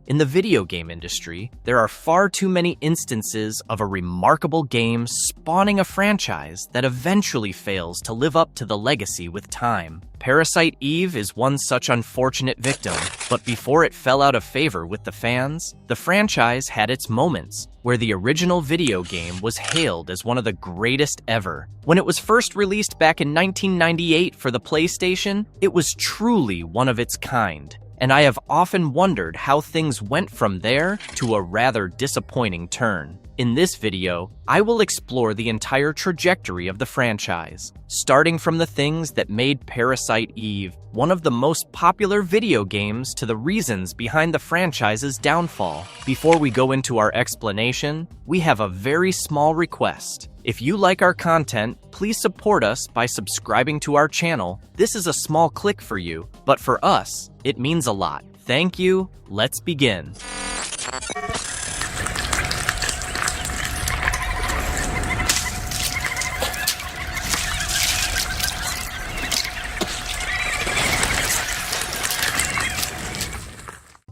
In the video game industry, there are far too many instances of a remarkable game spawning a franchise that eventually fails to live up to the legacy with time. Parasite Eve is one such unfortunate victim, but before it fell out of favor with the fans, the franchise had its moments, where the original video game was hailed as one of the greatest ever. When it was first released back in 1998 for the PlayStation, it was truly one of its kind. And I have often wondered how things went from there to a rather disappointing turn. In this video, I will explore the entire trajectory of the franchise, starting from the things that made Parasite Eve one of the most popular video games to the reasons behind the franchise's downfall. Before we go into our explanation, we have a very small request. If you like our content, please support us by subscribing to our channel. This is a small click for you, but for us, it means a lot. Thank you. Let's begin.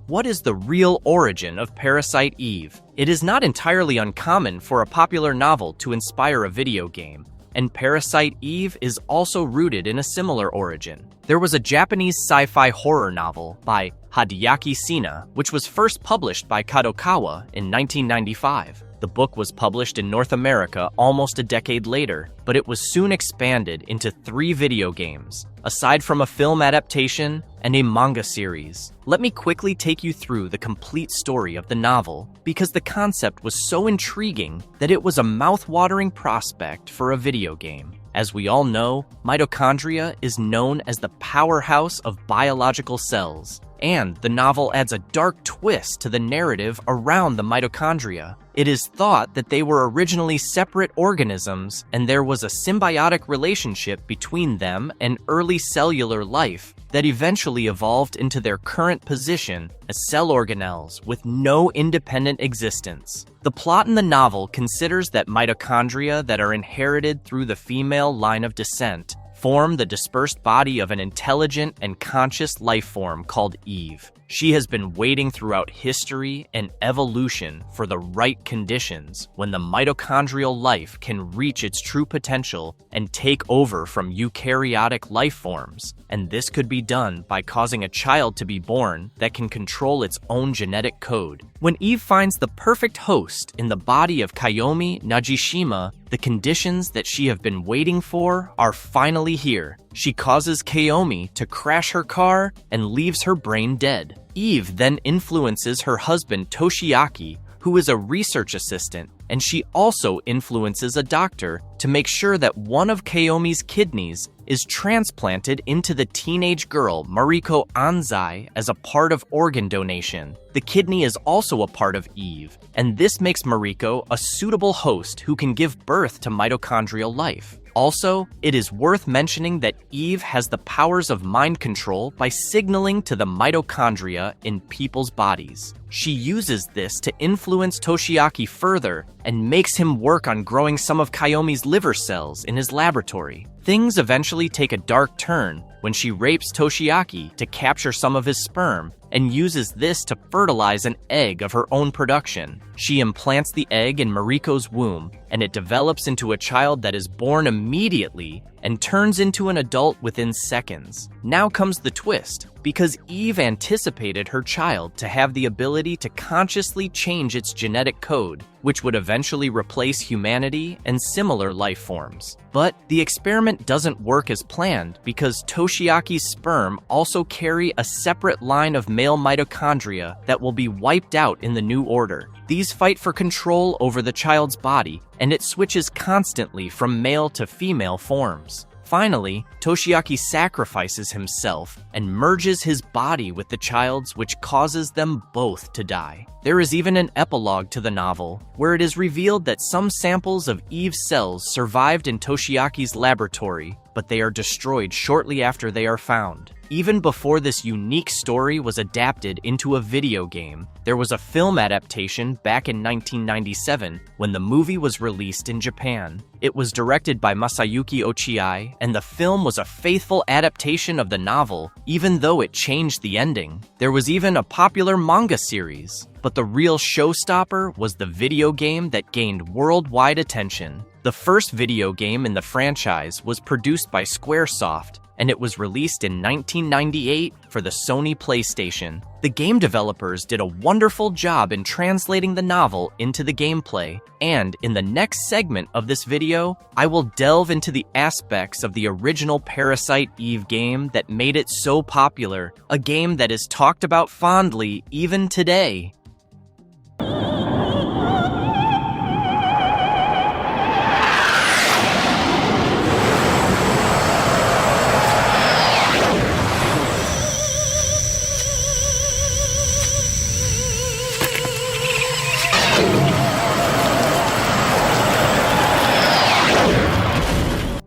What is the real origin of Parasite Eve? It is not entirely uncommon for a popular novel to inspire a video game, and Parasite Eve is also rooted in a similar origin. There was a Japanese sci-fi horror novel by Hideaki Sina, which was first published by Kadokawa in 1995. The book was published in North America almost a decade later, but it was soon expanded into 3 video games, aside from a film adaptation and a manga series. Let me quickly take you through the complete story of the novel, because the concept was so intriguing that it was a mouth-watering prospect for a video game. As we all know, mitochondria is known as the powerhouse of biological cells, and the novel adds a dark twist to the narrative around the mitochondria. It is thought that they were originally separate organisms, and there was a symbiotic relationship between them and early cellular life that eventually evolved into their current position as cell organelles with no independent existence. The plot in the novel considers that mitochondria that are inherited through the female line of descent form the dispersed body of an intelligent and conscious life form called Eve. She has been waiting throughout history and evolution for the right conditions when the mitochondrial life can reach its true potential and take over from eukaryotic life forms. And this could be done by causing a child to be born that can control its own genetic code. When Eve finds the perfect host in the body of Kayomi Najishima, the conditions that she have been waiting for are finally here. She causes Kayomi to crash her car and leaves her brain dead. Eve then influences her husband Toshiaki, who is a research assistant, and she also influences a doctor to make sure that one of Kayomi's kidneys is transplanted into the teenage girl Mariko Anzai as a part of organ donation. The kidney is also a part of Eve, and this makes Mariko a suitable host who can give birth to mitochondrial life. Also, it is worth mentioning that Eve has the powers of mind control by signaling to the mitochondria in people's bodies. She uses this to influence Toshiaki further and makes him work on growing some of Kayomi's liver cells in his laboratory. Things eventually take a dark turn when she rapes Toshiaki to capture some of his sperm and uses this to fertilize an egg of her own production. She implants the egg in Mariko's womb, and it develops into a child that is born immediately and turns into an adult within seconds. Now comes the twist, because Eve anticipated her child to have the ability to consciously change its genetic code, which would eventually replace humanity and similar life forms. But the experiment doesn't work as planned because Toshiaki's sperm also carry a separate line of male mitochondria that will be wiped out in the new order. These fight for control over the child's body, and it switches constantly from male to female forms. Finally, Toshiaki sacrifices himself and merges his body with the child's, which causes them both to die. There is even an epilogue to the novel, where it is revealed that some samples of Eve's cells survived in Toshiaki's laboratory, but they are destroyed shortly after they are found. Even before this unique story was adapted into a video game, there was a film adaptation back in 1997 when the movie was released in Japan. It was directed by Masayuki Ochiai, and the film was a faithful adaptation of the novel, even though it changed the ending. There was even a popular manga series, but the real showstopper was the video game that gained worldwide attention. The first video game in the franchise was produced by Squaresoft, and it was released in 1998 for the Sony PlayStation. The game developers did a wonderful job in translating the novel into the gameplay, and in the next segment of this video, I will delve into the aspects of the original Parasite Eve game that made it so popular, a game that is talked about fondly even today.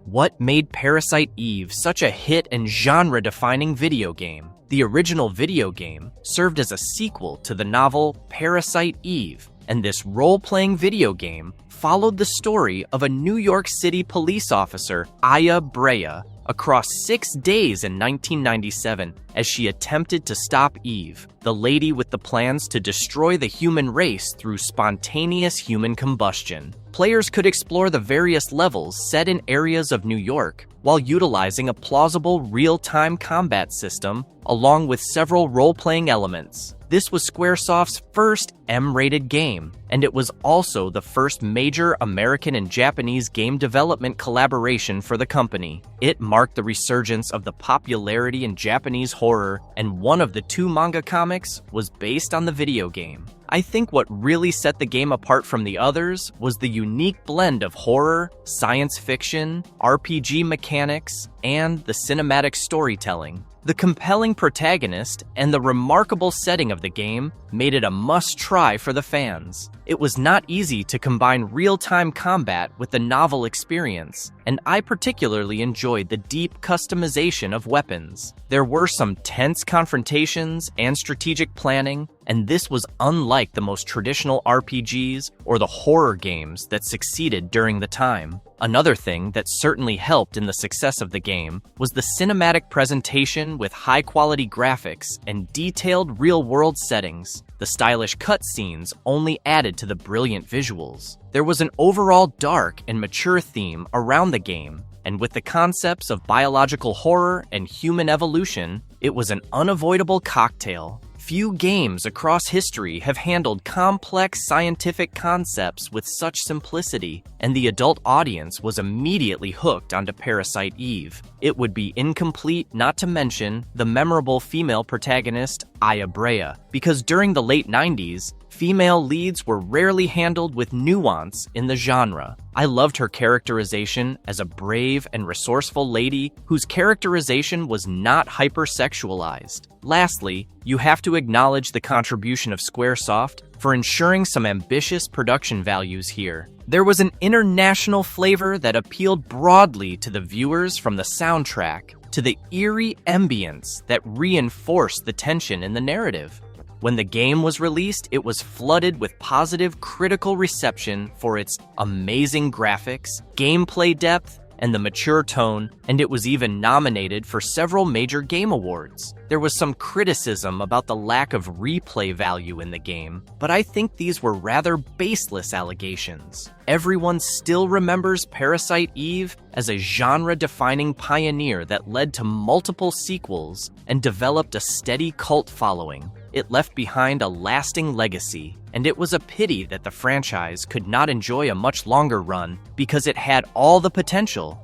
What made Parasite Eve such a hit and genre-defining video game? The original video game served as a sequel to the novel Parasite Eve, and this role-playing video game followed the story of a New York City police officer, Aya Brea, across 6 days in 1997 as she attempted to stop Eve, the lady with the plans to destroy the human race through spontaneous human combustion. Players could explore the various levels set in areas of New York while utilizing a plausible real-time combat system along with several role-playing elements. This was Squaresoft's first M-rated game, and it was also the first major American and Japanese game development collaboration for the company. It marked the resurgence of the popularity in Japanese horror, and one of the 2 manga comics was based on the video game. I think what really set the game apart from the others was the unique blend of horror, science fiction, RPG mechanics, and the cinematic storytelling. The compelling protagonist and the remarkable setting of the game made it a must-try for the fans. It was not easy to combine real-time combat with the novel experience, and I particularly enjoyed the deep customization of weapons. There were some tense confrontations and strategic planning, and this was unlike the most traditional RPGs or the horror games that succeeded during the time. Another thing that certainly helped in the success of the game was the cinematic presentation with high-quality graphics and detailed real-world settings. The stylish cutscenes only added to the brilliant visuals. There was an overall dark and mature theme around the game, and with the concepts of biological horror and human evolution, it was an unavoidable cocktail. Few games across history have handled complex scientific concepts with such simplicity, and the adult audience was immediately hooked onto Parasite Eve. It would be incomplete not to mention the memorable female protagonist, Aya Brea, because during the late 90s, female leads were rarely handled with nuance in the genre. I loved her characterization as a brave and resourceful lady whose characterization was not hypersexualized. Lastly, you have to acknowledge the contribution of Squaresoft for ensuring some ambitious production values here. There was an international flavor that appealed broadly to the viewers, from the soundtrack to the eerie ambience that reinforced the tension in the narrative. When the game was released, it was flooded with positive critical reception for its amazing graphics, gameplay depth, and the mature tone, and it was even nominated for several major game awards. There was some criticism about the lack of replay value in the game, but I think these were rather baseless allegations. Everyone still remembers Parasite Eve as a genre-defining pioneer that led to multiple sequels and developed a steady cult following. It left behind a lasting legacy, and it was a pity that the franchise could not enjoy a much longer run because it had all the potential.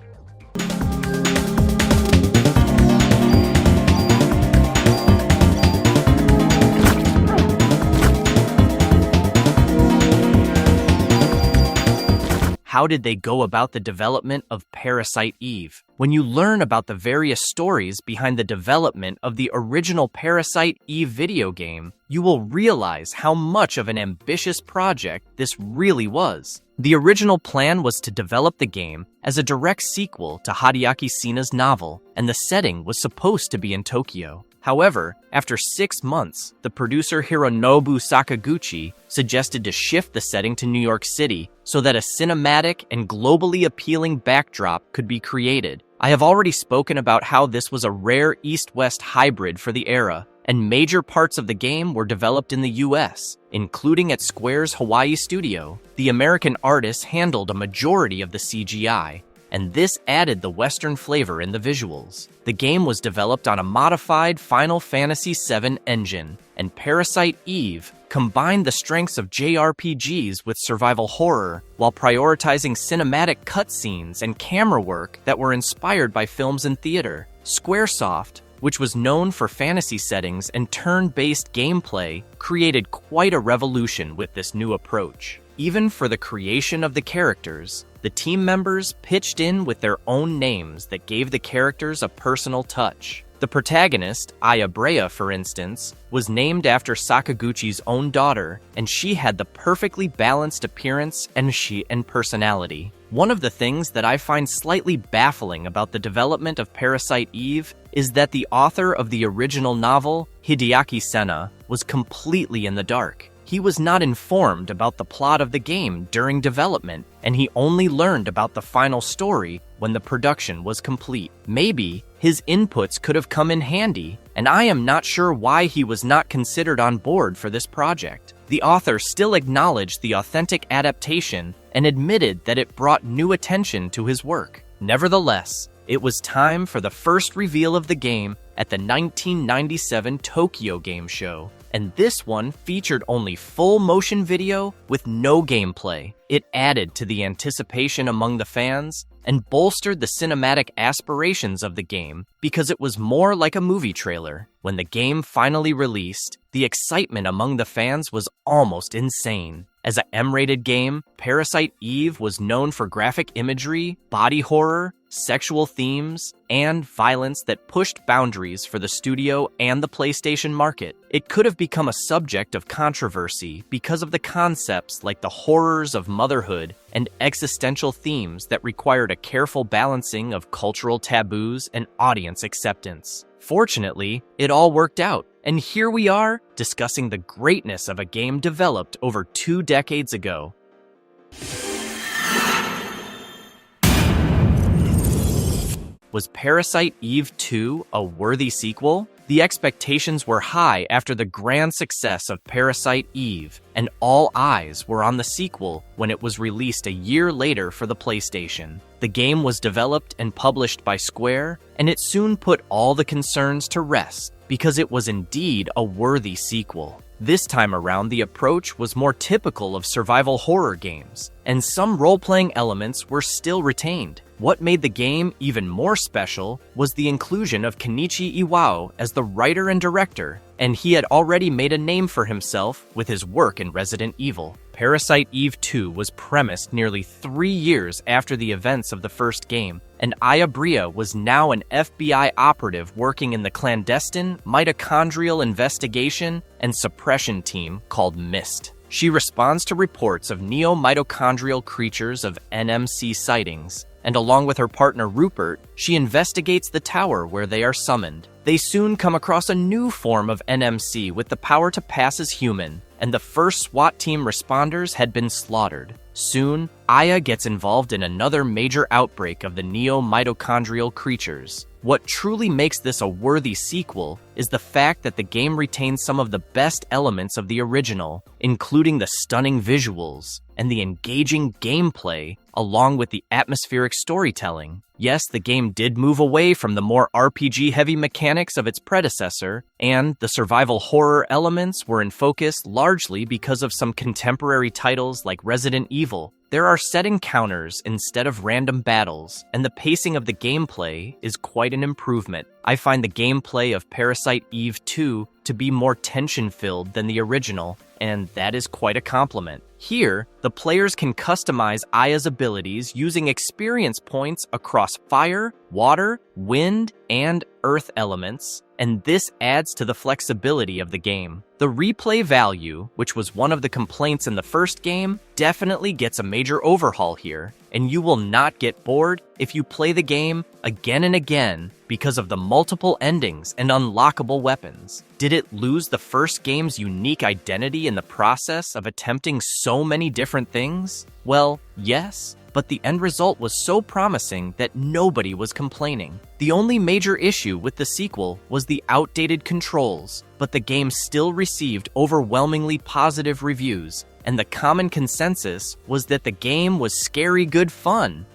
How how did they go about the development of Parasite Eve? When you learn about the various stories behind the development of the original Parasite Eve video game, you will realize how much of an ambitious project this really was. The original plan was to develop the game as a direct sequel to Hideaki Sina's novel, and the setting was supposed to be in Tokyo. However, after 6 months, the producer Hironobu Sakaguchi suggested to shift the setting to New York City so that a cinematic and globally appealing backdrop could be created. I have already spoken about how this was a rare East-West hybrid for the era, and major parts of the game were developed in the US, including at Square's Hawaii studio. The American artists handled a majority of the CGI, and this added the Western flavor in the visuals. The game was developed on a modified Final Fantasy VII engine, and Parasite Eve combined the strengths of JRPGs with survival horror while prioritizing cinematic cutscenes and camera work that were inspired by films and theater. Squaresoft, which was known for fantasy settings and turn-based gameplay, created quite a revolution with this new approach. Even for the creation of the characters, the team members pitched in with their own names that gave the characters a personal touch. The protagonist, Aya Brea, for instance, was named after Sakaguchi's own daughter, and she had the perfectly balanced appearance and personality. One of the things that I find slightly baffling about the development of Parasite Eve is that the author of the original novel, Hideaki Sena, was completely in the dark. He was not informed about the plot of the game during development, and he only learned about the final story when the production was complete. Maybe his inputs could have come in handy, and I am not sure why he was not considered on board for this project. The author still acknowledged the authentic adaptation and admitted that it brought new attention to his work. Nevertheless, it was time for the first reveal of the game at the 1997 Tokyo Game Show, and this one featured only full motion video with no gameplay. It added to the anticipation among the fans and bolstered the cinematic aspirations of the game because it was more like a movie trailer. When the game finally released, the excitement among the fans was almost insane. As an M-rated game, Parasite Eve was known for graphic imagery, body horror, sexual themes, and violence that pushed boundaries for the studio and the PlayStation market. It could have become a subject of controversy because of the concepts like the horrors of motherhood and existential themes that required a careful balancing of cultural taboos and audience acceptance. Fortunately, it all worked out, and here we are discussing the greatness of a game developed over 2 decades ago. Was Parasite Eve 2 a worthy sequel? The expectations were high after the grand success of Parasite Eve, and all eyes were on the sequel when it was released a year later for the PlayStation. The game was developed and published by Square, and it soon put all the concerns to rest because it was indeed a worthy sequel. This time around, the approach was more typical of survival horror games, and some role-playing elements were still retained. What made the game even more special was the inclusion of Kenichi Iwao as the writer and director, and he had already made a name for himself with his work in Resident Evil. Parasite Eve 2 was premised nearly 3 years after the events of the first game, and Aya Brea was now an FBI operative working in the clandestine mitochondrial investigation and suppression team called MIST. She responds to reports of neo-mitochondrial creatures of NMC sightings, and along with her partner Rupert, she investigates the tower where they are summoned. They soon come across a new form of NMC with the power to pass as human, and the first SWAT team responders had been slaughtered. Soon, Aya gets involved in another major outbreak of the neo-mitochondrial creatures. What truly makes this a worthy sequel is the fact that the game retains some of the best elements of the original, including the stunning visuals and the engaging gameplay, along with the atmospheric storytelling. Yes, the game did move away from the more RPG-heavy mechanics of its predecessor, and the survival horror elements were in focus largely because of some contemporary titles like Resident Evil. There are set encounters instead of random battles, and the pacing of the gameplay is quite an improvement. I find the gameplay of Parasite Eve 2 to be more tension-filled than the original, and that is quite a compliment. Here, the players can customize Aya's abilities using experience points across fire, water, wind, and earth elements, and this adds to the flexibility of the game. The replay value, which was one of the complaints in the first game, definitely gets a major overhaul here, and you will not get bored if you play the game again and again because of the multiple endings and unlockable weapons. Did it lose the first game's unique identity in the process of attempting so many different things? Well, yes, but the end result was so promising that nobody was complaining. The only major issue with the sequel was the outdated controls, but the game still received overwhelmingly positive reviews, and the common consensus was that the game was scary good fun.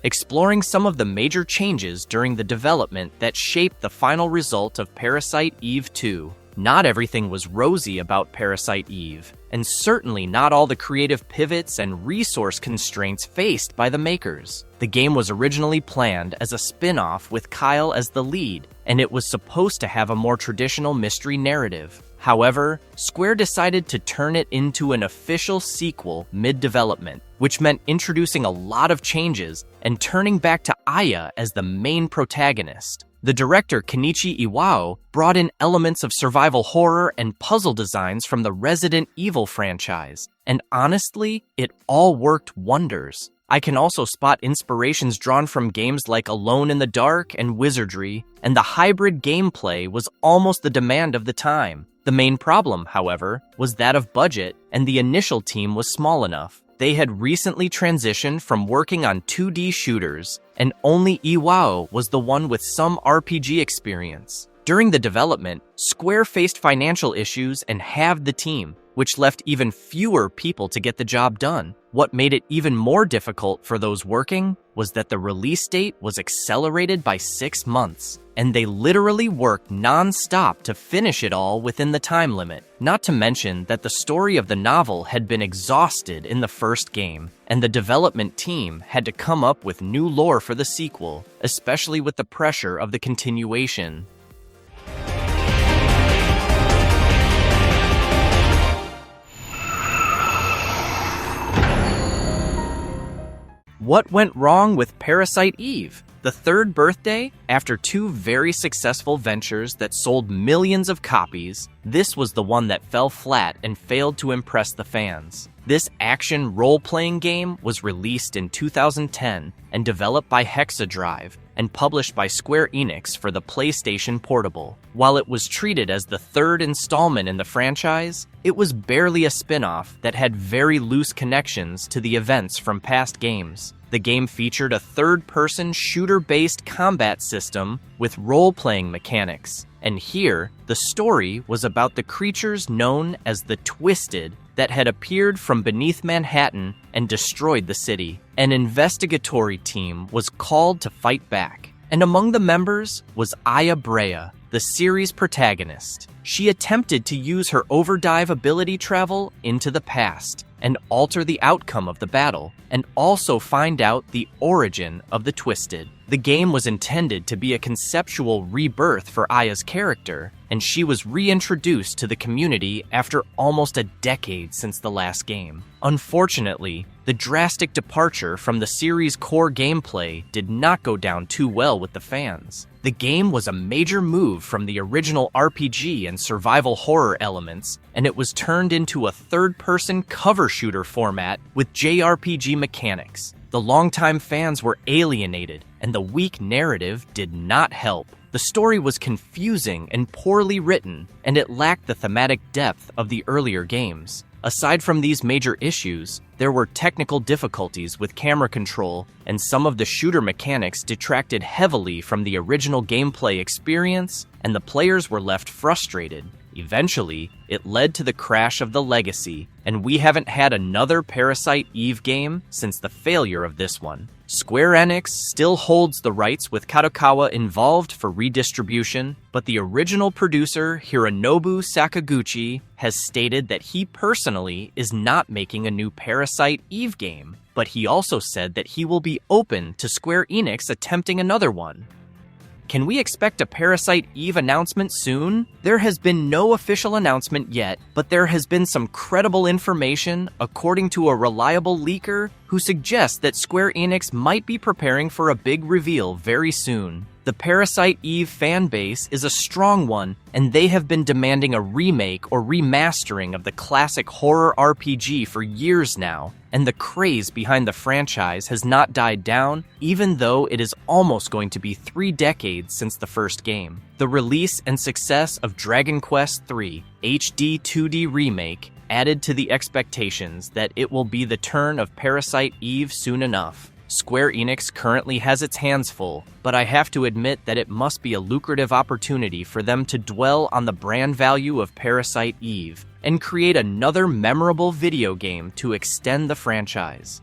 Exploring some of the major changes during the development that shaped the final result of Parasite Eve 2. Not everything was rosy about Parasite Eve, and certainly not all the creative pivots and resource constraints faced by the makers. The game was originally planned as a spin-off with Kyle as the lead, and it was supposed to have a more traditional mystery narrative. However, Square decided to turn it into an official sequel mid-development, which meant introducing a lot of changes and turning back to Aya as the main protagonist. The director Kenichi Iwao brought in elements of survival horror and puzzle designs from the Resident Evil franchise, and honestly, it all worked wonders. I can also spot inspirations drawn from games like Alone in the Dark and Wizardry, and the hybrid gameplay was almost the demand of the time. The main problem, however, was that of budget, and the initial team was small enough. They had recently transitioned from working on 2D shooters, and only Iwao was the one with some RPG experience. During the development, Square faced financial issues and halved the team, which left even fewer people to get the job done. What made it even more difficult for those working was that the release date was accelerated by 6 months, and they literally worked non-stop to finish it all within the time limit. Not to mention that the story of the novel had been exhausted in the first game, and the development team had to come up with new lore for the sequel, especially with the pressure of the continuation. What went wrong with Parasite Eve? The third birthday, after 2 very successful ventures that sold millions of copies, this was the one that fell flat and failed to impress the fans. This action role-playing game was released in 2010 and developed by Hexadrive and published by Square Enix for the PlayStation Portable. While it was treated as the third installment in the franchise, it was barely a spin-off that had very loose connections to the events from past games. The game featured a third-person shooter-based combat system with role-playing mechanics, and here, the story was about the creatures known as the Twisted that had appeared from beneath Manhattan and destroyed the city. An investigatory team was called to fight back, and among the members was Aya Brea, the series protagonist. She attempted to use her overdive ability travel into the past and alter the outcome of the battle, and also find out the origin of the Twisted. The game was intended to be a conceptual rebirth for Aya's character, and she was reintroduced to the community after almost a decade since the last game. Unfortunately, the drastic departure from the series' core gameplay did not go down too well with the fans. The game was a major move from the original RPG and survival horror elements, and it was turned into a third-person cover shooter format with JRPG mechanics. The longtime fans were alienated, and the weak narrative did not help. The story was confusing and poorly written, and it lacked the thematic depth of the earlier games. Aside from these major issues, there were technical difficulties with camera control, and some of the shooter mechanics detracted heavily from the original gameplay experience, and the players were left frustrated. Eventually, it led to the crash of the legacy, and we haven't had another Parasite Eve game since the failure of this one. Square Enix still holds the rights with Kadokawa involved for redistribution, but the original producer, Hironobu Sakaguchi, has stated that he personally is not making a new Parasite Eve game, but he also said that he will be open to Square Enix attempting another one. Can we expect a Parasite Eve announcement soon? There has been no official announcement yet, but there has been some credible information, according to a reliable leaker, who suggests that Square Enix might be preparing for a big reveal very soon. The Parasite Eve fanbase is a strong one, and they have been demanding a remake or remastering of the classic horror RPG for years now, and the craze behind the franchise has not died down, even though it is almost going to be 3 decades since the first game. The release and success of Dragon Quest III HD 2D Remake added to the expectations that it will be the turn of Parasite Eve soon enough. Square Enix currently has its hands full, but I have to admit that it must be a lucrative opportunity for them to dwell on the brand value of Parasite Eve and create another memorable video game to extend the franchise.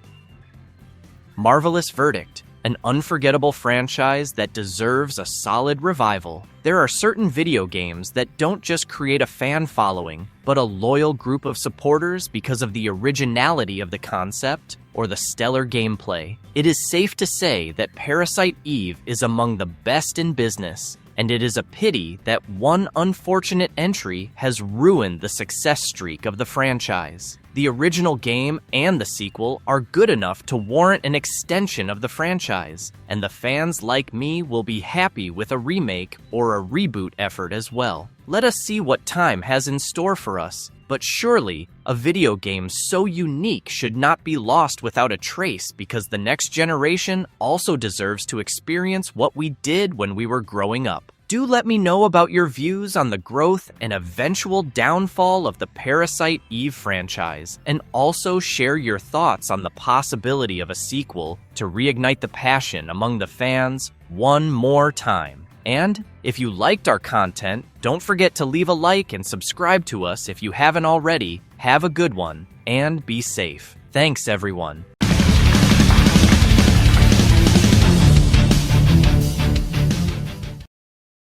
Marvelous Verdict, an unforgettable franchise that deserves a solid revival. There are certain video games that don't just create a fan following, but a loyal group of supporters because of the originality of the concept or the stellar gameplay. It is safe to say that Parasite Eve is among the best in business, and it is a pity that one unfortunate entry has ruined the success streak of the franchise. The original game and the sequel are good enough to warrant an extension of the franchise, and the fans like me will be happy with a remake or a reboot effort as well. Let us see what time has in store for us, but surely a video game so unique should not be lost without a trace, because the next generation also deserves to experience what we did when we were growing up. Do let me know about your views on the growth and eventual downfall of the Parasite Eve franchise, and also share your thoughts on the possibility of a sequel to reignite the passion among the fans one more time. And if you liked our content, don't forget to leave a like and subscribe to us if you haven't already. Have a good one, and be safe. Thanks, everyone.